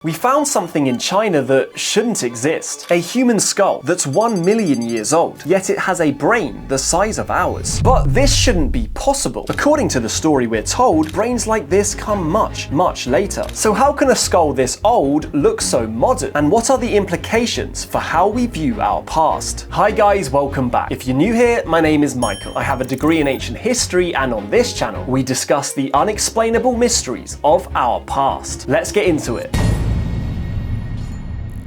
We found something in China that shouldn't exist. A human skull that's 1 million years old, yet it has a brain the size of ours. But this shouldn't be possible. According to the story we're told, brains like this come much, much later. So how can a skull this old look so modern? And what are the implications for how we view our past? Hi guys, welcome back. If you're new here, my name is Michael. I have a degree in ancient history, and on this channel, we discuss the unexplainable mysteries of our past. Let's get into it.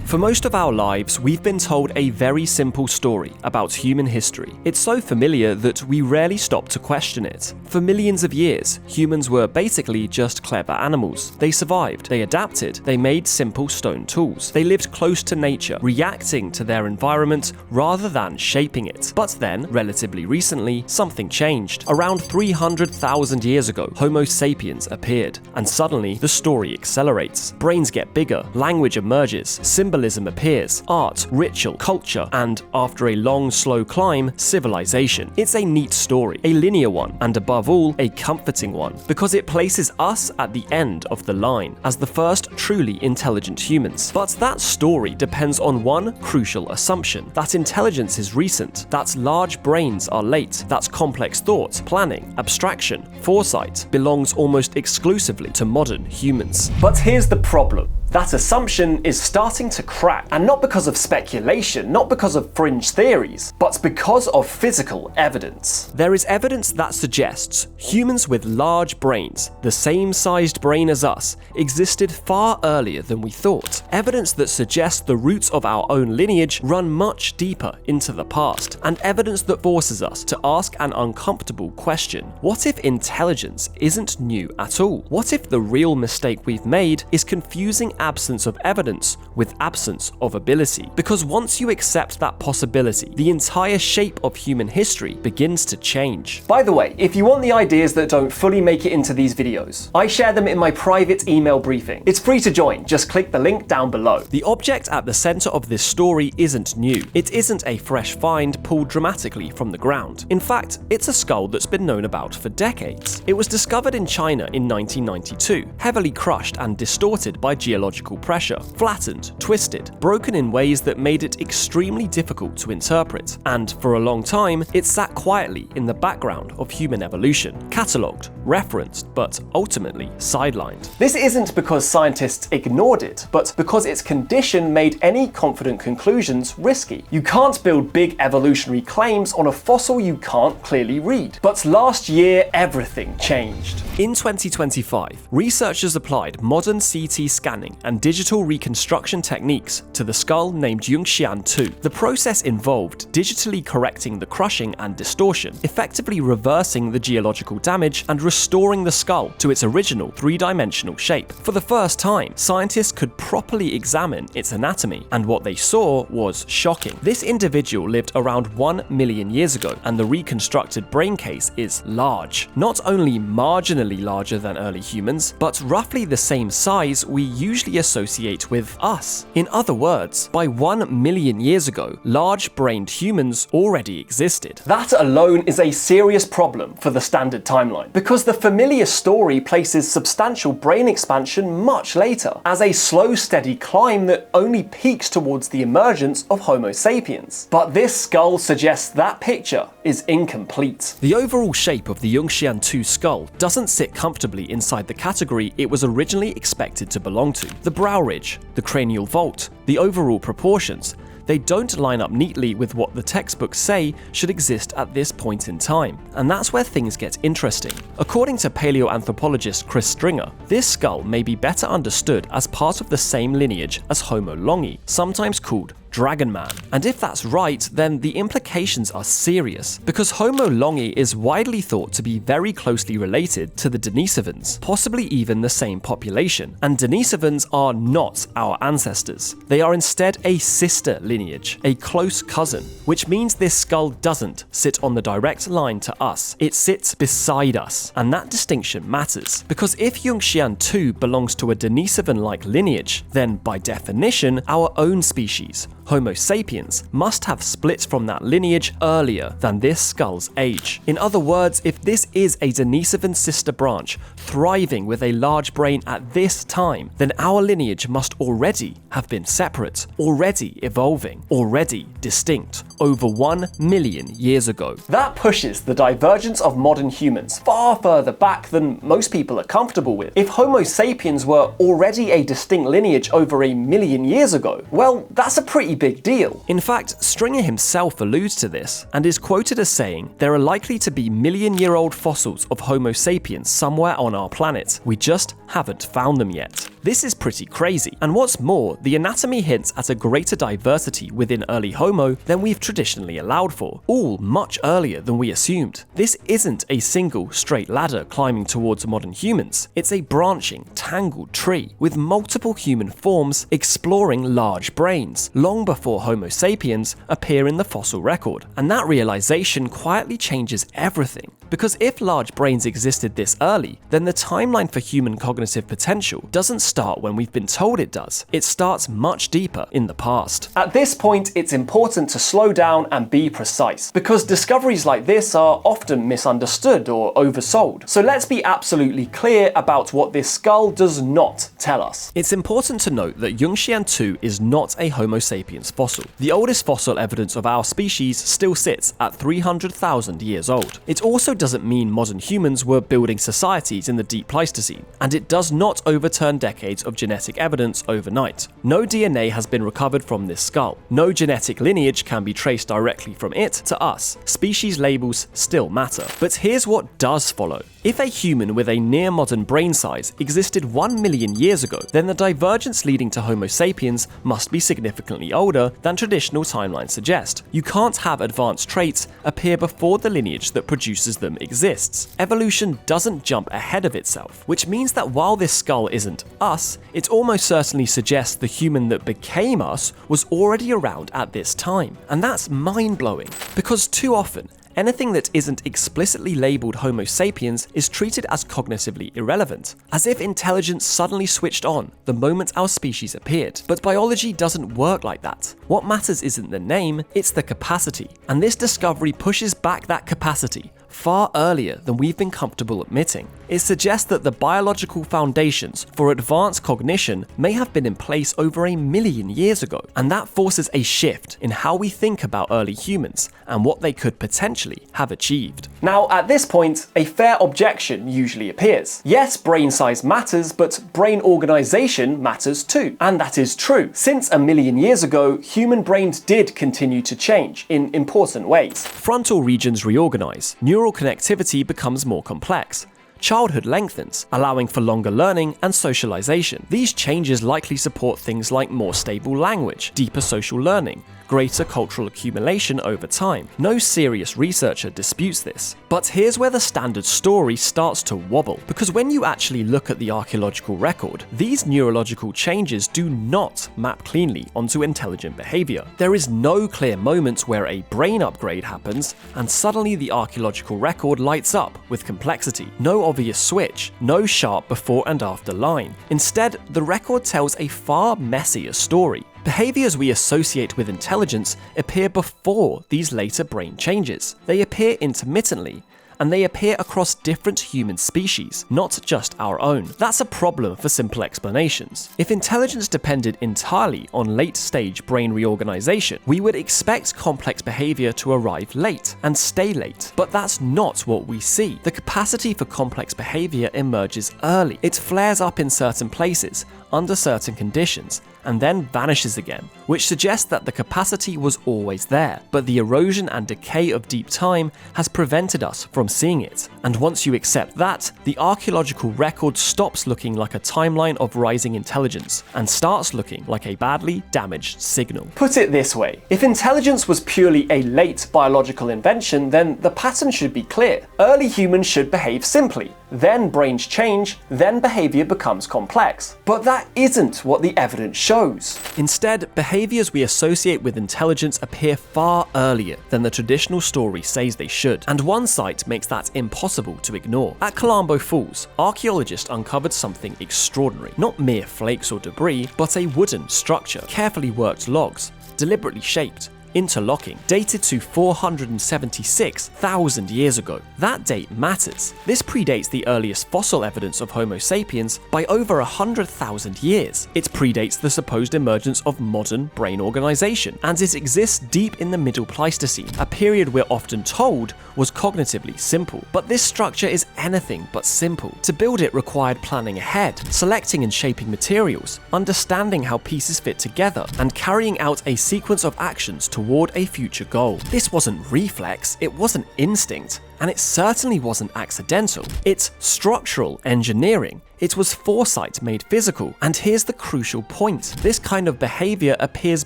For most of our lives, we've been told a very simple story about human history. It's so familiar that we rarely stop to question it. For millions of years, humans were basically just clever animals. They survived, they adapted, they made simple stone tools. They lived close to nature, reacting to their environment rather than shaping it. But then, relatively recently, something changed. Around 300,000 years ago, Homo sapiens appeared, and suddenly the story accelerates. Brains get bigger, language emerges, symbolism appears, art, ritual, culture, and after a long, slow climb, civilization. It's a neat story, a linear one, and above all, a comforting one, because it places us at the end of the line as the first truly intelligent humans. But that story depends on one crucial assumption: that intelligence is recent, that large brains are late, that complex thought, planning, abstraction, foresight belongs almost exclusively to modern humans. But here's the problem. That assumption is starting to crack, and not because of speculation, not because of fringe theories, but because of physical evidence. There is evidence that suggests humans with large brains, the same sized brain as us, existed far earlier than we thought. Evidence that suggests the roots of our own lineage run much deeper into the past, and evidence that forces us to ask an uncomfortable question. What if intelligence isn't new at all? What if the real mistake we've made is confusing absence of evidence with absence of ability? Because once you accept that possibility, the entire shape of human history begins to change. By the way, if you want the ideas that don't fully make it into these videos, I share them in my private email briefing. It's free to join, just click the link down below. The object at the center of this story isn't new. It isn't a fresh find pulled dramatically from the ground. In fact, it's a skull that's been known about for decades. It was discovered in China in 1992, heavily crushed and distorted by geological pressure, flattened, twisted, broken in ways that made it extremely difficult to interpret. And for a long time, it sat quietly in the background of human evolution, catalogued, referenced, but ultimately sidelined. This isn't because scientists ignored it, but because its condition made any confident conclusions risky. You can't build big evolutionary claims on a fossil you can't clearly read. But last year, everything changed. In 2025, researchers applied modern CT scanning and digital reconstruction techniques to the skull named Yunxian 2. The process involved digitally correcting the crushing and distortion, effectively reversing the geological damage and restoring the skull to its original three-dimensional shape. For the first time, scientists could properly examine its anatomy, and what they saw was shocking. This individual lived around 1 million years ago, and the reconstructed brain case is large. Not only marginally larger than early humans, but roughly the same size we usually associate with us. In other words, by 1 million years ago, large-brained humans already existed. That alone is a serious problem for the standard timeline, because the familiar story places substantial brain expansion much later, as a slow, steady climb that only peaks towards the emergence of Homo sapiens. But this skull suggests that picture is incomplete. The overall shape of the Yunxian 2 skull doesn't sit comfortably inside the category it was originally expected to belong to. The brow ridge, the cranial vault, the overall proportions, they don't line up neatly with what the textbooks say should exist at this point in time. And that's where things get interesting. According to paleoanthropologist Chris Stringer, this skull may be better understood as part of the same lineage as Homo longi, sometimes called Dragon Man. And if that's right, then the implications are serious, because Homo longi is widely thought to be very closely related to the Denisovans, possibly even the same population. And Denisovans are not our ancestors. They are instead a sister lineage, a close cousin, which means this skull doesn't sit on the direct line to us. It sits beside us, and that distinction matters, because if Yunxian 2 belongs to a Denisovan-like lineage, then by definition, our own species, Homo sapiens must have split from that lineage earlier than this skull's age. In other words, if this is a Denisovan sister branch thriving with a large brain at this time, then our lineage must already have been separate, already evolving, already distinct, over 1 million years ago. That pushes the divergence of modern humans far further back than most people are comfortable with. If Homo sapiens were already a distinct lineage over a million years ago, well, that's a pretty big deal. In fact, Stringer himself alludes to this and is quoted as saying, "There are likely to be million-year-old fossils of Homo sapiens somewhere on our planet. We just haven't found them yet." This is pretty crazy, and what's more, the anatomy hints at a greater diversity within early Homo than we've traditionally allowed for, all much earlier than we assumed. This isn't a single straight ladder climbing towards modern humans, it's a branching, tangled tree with multiple human forms exploring large brains, long before Homo sapiens appear in the fossil record. And that realization quietly changes everything, because if large brains existed this early, then the timeline for human cognitive potential doesn't start when we've been told it does. It starts much deeper in the past. At this point, it's important to slow down and be precise, because discoveries like this are often misunderstood or oversold. So let's be absolutely clear about what this skull does not tell us. It's important to note that Yunxian 2 is not a Homo sapiens fossil. The oldest fossil evidence of our species still sits at 300,000 years old. It also doesn't mean modern humans were building societies in the deep Pleistocene, and it does not overturn decades of genetic evidence overnight. No DNA has been recovered from this skull. No genetic lineage can be traced directly from it to us. Species labels still matter. But here's what does follow. If a human with a near-modern brain size existed 1 million years ago, then the divergence leading to Homo sapiens must be significantly older than traditional timelines suggest. You can't have advanced traits appear before the lineage that produces them exists. Evolution doesn't jump ahead of itself, which means that while this skull isn't us, it almost certainly suggests the human that became us was already around at this time. And that's mind-blowing, because too often, anything that isn't explicitly labeled Homo sapiens is treated as cognitively irrelevant, as if intelligence suddenly switched on the moment our species appeared. But biology doesn't work like that. What matters isn't the name, it's the capacity. And this discovery pushes back that capacity far earlier than we've been comfortable admitting. It suggests that the biological foundations for advanced cognition may have been in place over 1 million years ago, and that forces a shift in how we think about early humans and what they could potentially have achieved. Now, at this point, a fair objection usually appears. Yes, brain size matters, but brain organization matters too. And that is true. Since 1 million years ago, human brains did continue to change in important ways. Frontal regions reorganize, neural connectivity becomes more complex, childhood lengthens, allowing for longer learning and socialization. These changes likely support things like more stable language, deeper social learning, greater cultural accumulation over time. No serious researcher disputes this. But here's where the standard story starts to wobble, because when you actually look at the archaeological record, these neurological changes do not map cleanly onto intelligent behavior. There is no clear moment where a brain upgrade happens and suddenly the archaeological record lights up with complexity. No obvious switch, no sharp before and after line. Instead, the record tells a far messier story. Behaviors we associate with intelligence appear before these later brain changes. They appear intermittently, and they appear across different human species, not just our own. That's a problem for simple explanations. If intelligence depended entirely on late-stage brain reorganization, we would expect complex behavior to arrive late and stay late. But that's not what we see. The capacity for complex behavior emerges early. It flares up in certain places, under certain conditions, and then vanishes again, which suggests that the capacity was always there, but the erosion and decay of deep time has prevented us from seeing it. And once you accept that, the archaeological record stops looking like a timeline of rising intelligence and starts looking like a badly damaged signal. Put it this way, if intelligence was purely a late biological invention, then the pattern should be clear. Early humans should behave simply. then brains change, then behavior becomes complex. But that isn't what the evidence shows. Instead, behaviors we associate with intelligence appear far earlier than the traditional story says they should, and one site makes that impossible to ignore. At Kalambo Falls, archaeologists uncovered something extraordinary. Not mere flakes or debris, but a wooden structure, carefully worked logs, deliberately shaped, interlocking, dated to 476,000 years ago. That date matters. This predates the earliest fossil evidence of Homo sapiens by over 100,000 years. It predates the supposed emergence of modern brain organization, and it exists deep in the Middle Pleistocene, a period we're often told was cognitively simple. But this structure is anything but simple. To build it required planning ahead, selecting and shaping materials, understanding how pieces fit together, and carrying out a sequence of actions toward a future goal. This wasn't reflex, it wasn't instinct, and it certainly wasn't accidental. It's structural engineering. It was foresight made physical. And here's the crucial point. This kind of behavior appears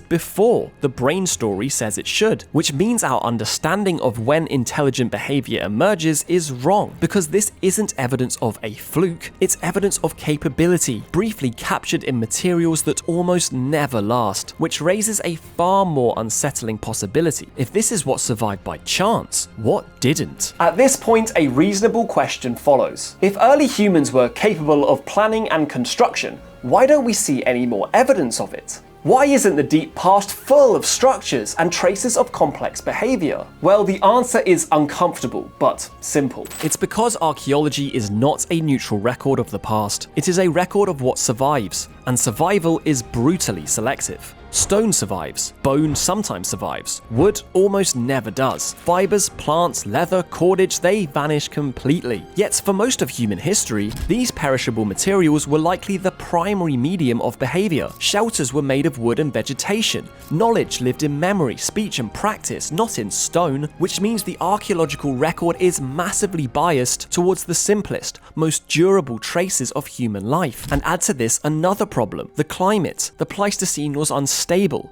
before the brain story says it should, which means our understanding of when intelligent behavior emerges is wrong, because this isn't evidence of a fluke, it's evidence of capability, briefly captured in materials that almost never last, which raises a far more unsettling possibility. If this is what survived by chance, what didn't? At this point, a reasonable question follows. If early humans were capable of planning and construction, why don't we see any more evidence of it? Why isn't the deep past full of structures and traces of complex behavior? Well, the answer is uncomfortable, but simple. It's because archaeology is not a neutral record of the past. It is a record of what survives, and survival is brutally selective. Stone survives, bone sometimes survives, wood almost never does. Fibers, plants, leather, cordage, they vanish completely. Yet for most of human history, these perishable materials were likely the primary medium of behavior. Shelters were made of wood and vegetation. Knowledge lived in memory, speech and practice, not in stone, which means the archaeological record is massively biased towards the simplest, most durable traces of human life. And add to this another problem: the climate. The Pleistocene was unstable.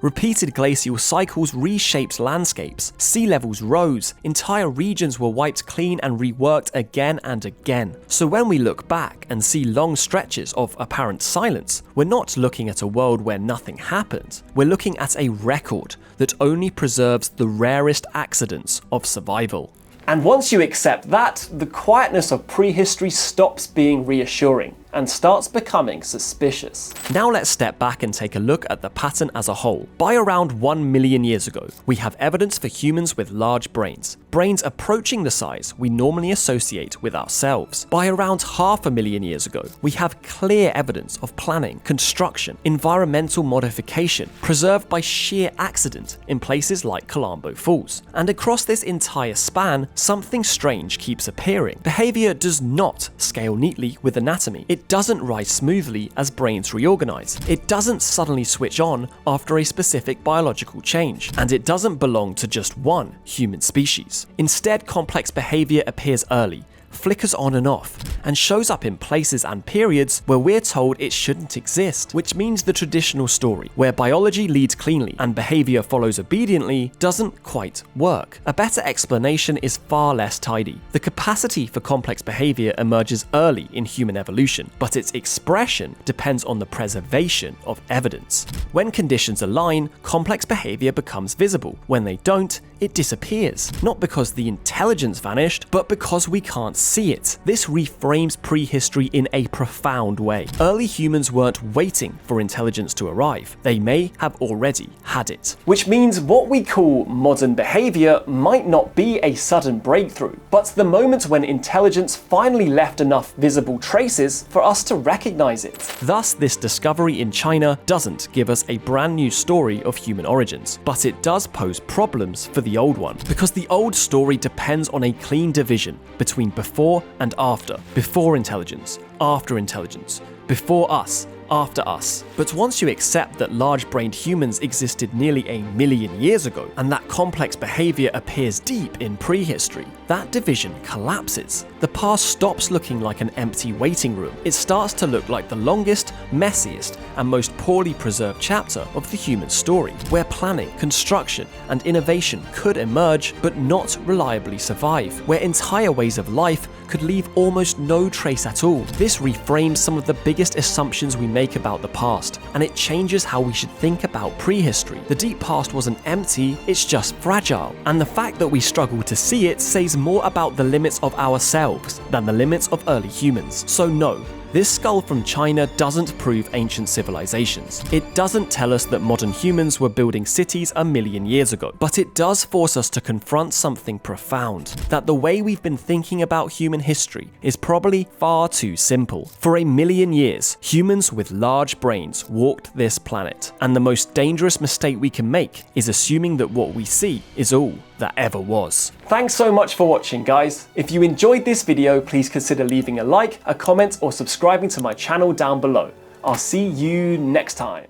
Repeated glacial cycles reshaped landscapes. Sea levels rose. Entire regions were wiped clean and reworked again and again. So when we look back and see long stretches of apparent silence, we're not looking at a world where nothing happened. We're looking at a record that only preserves the rarest accidents of survival. And once you accept that, the quietness of prehistory stops being reassuring and starts becoming suspicious. Now let's step back and take a look at the pattern as a whole. By around 1 million years ago, we have evidence for humans with large brains approaching the size we normally associate with ourselves. By around 500,000 years ago, we have clear evidence of planning, construction, environmental modification, preserved by sheer accident in places like Kalambo Falls. And across this entire span, something strange keeps appearing. Behavior does not scale neatly with anatomy. It doesn't rise smoothly as brains reorganize. It doesn't suddenly switch on after a specific biological change. And it doesn't belong to just one human species. Instead, complex behavior appears early, flickers on and off, and shows up in places and periods where we're told it shouldn't exist, which means the traditional story, where biology leads cleanly and behavior follows obediently, doesn't quite work. A better explanation is far less tidy. The capacity for complex behavior emerges early in human evolution, but its expression depends on the preservation of evidence. When conditions align, complex behavior becomes visible. When they don't, it disappears. Not because the intelligence vanished, but because we can't see it. This reframes prehistory in a profound way. Early humans weren't waiting for intelligence to arrive. They may have already had it. Which means what we call modern behavior might not be a sudden breakthrough, but the moment when intelligence finally left enough visible traces for us to recognize it. Thus, this discovery in China doesn't give us a brand new story of human origins, but it does pose problems for the old one, because the old story depends on a clean division between before and after. Before intelligence, after intelligence, before us, after us. But once you accept that large-brained humans existed nearly 1 million years ago, and that complex behavior appears deep in prehistory, that division collapses. The past stops looking like an empty waiting room. It starts to look like the longest, messiest, and most poorly preserved chapter of the human story, where planning, construction, and innovation could emerge but not reliably survive, where entire ways of life could leave almost no trace at all. This reframes some of the biggest assumptions we make about the past, and it changes how we should think about prehistory. The deep past wasn't empty, it's just fragile, and the fact that we struggle to see it says more about the limits of ourselves than the limits of early humans. So no, this skull from China doesn't prove ancient civilizations. It doesn't tell us that modern humans were building cities a million years ago, but it does force us to confront something profound, that the way we've been thinking about human history is probably far too simple. For a million years, humans with large brains walked this planet, and the most dangerous mistake we can make is assuming that what we see is all that ever was. Thanks so much for watching, guys. If you enjoyed this video, please consider leaving a like, a comment, or subscribing to my channel down below. I'll see you next time.